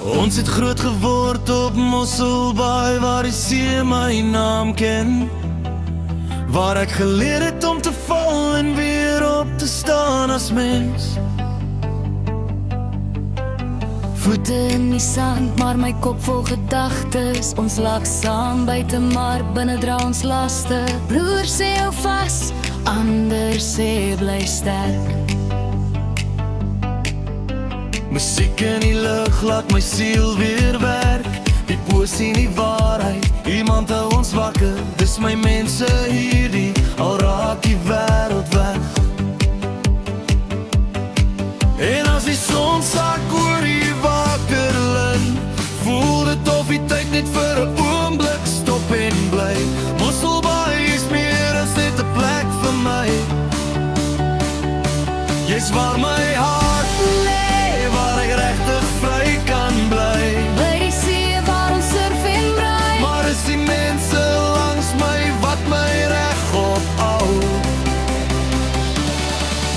Ons het groot geword op Mosselbaai, waar die see my naam ken, waar ek geleer het om te val en weer op te staan as mens. Voete in die sand, maar my kop vol gedagtes. Ons lag saam buite, maar binne dra ons laste. Broer sê hou vas, ander sê bly sterk. Musiek in die lug laat my siel weer werk. Die poesie in die waarheid, iemand hou ons wakker. Dis my mense hierdie, al raak die wêreld weg. En as die son sak oor die waterlin, voel dit of die tyd net vir 'n oomblik stop en bly. Mosselbaai is meer as net 'n plek vir my. Jy's waar my hart lê, waar ek regtig vry kan bly. By die see waar ons surf en braai, Maar is die mense langs my wat my regop hou.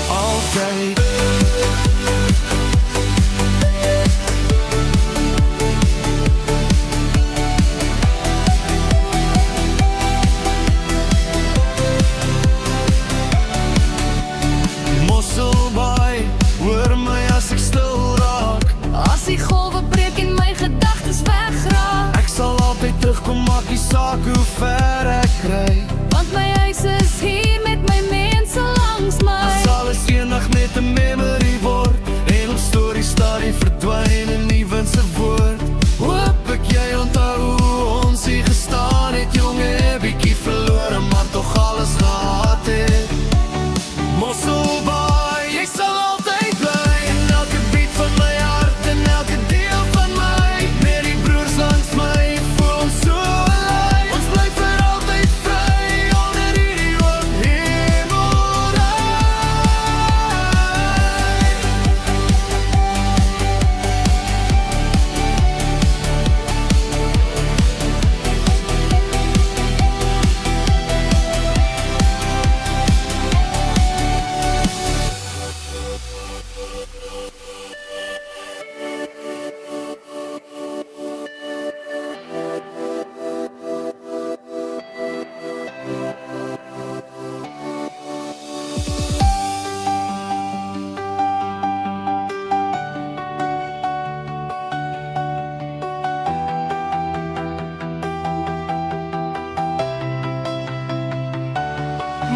Altyd. Mosselbaai, hoor my as ek stil raak. as die golwe breek en my gedagtes wegraak. Ek sal altyd terugkom, maak nie saak hoe ver ek kry. Want my huis is hier met my mense langs my. As alles eendag net 'n memory word, en ons storie stadig verdwyn in die wind se woord. Hoop ek jy onthou hoe ons hier gestaan het, jonge, bietjie verlore, maar tog alles gehad het. Mosselbaai, jy sal altyd bly, in elke beat van my hart en elke deel van my. Met die broers langs my, voel ons so alive. Ons bly vir altyd vry, onder hierdie oop hemelruim.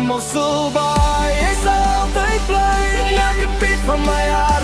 Mosselbaai, jy sal altyd bly, in elke beat van my hart.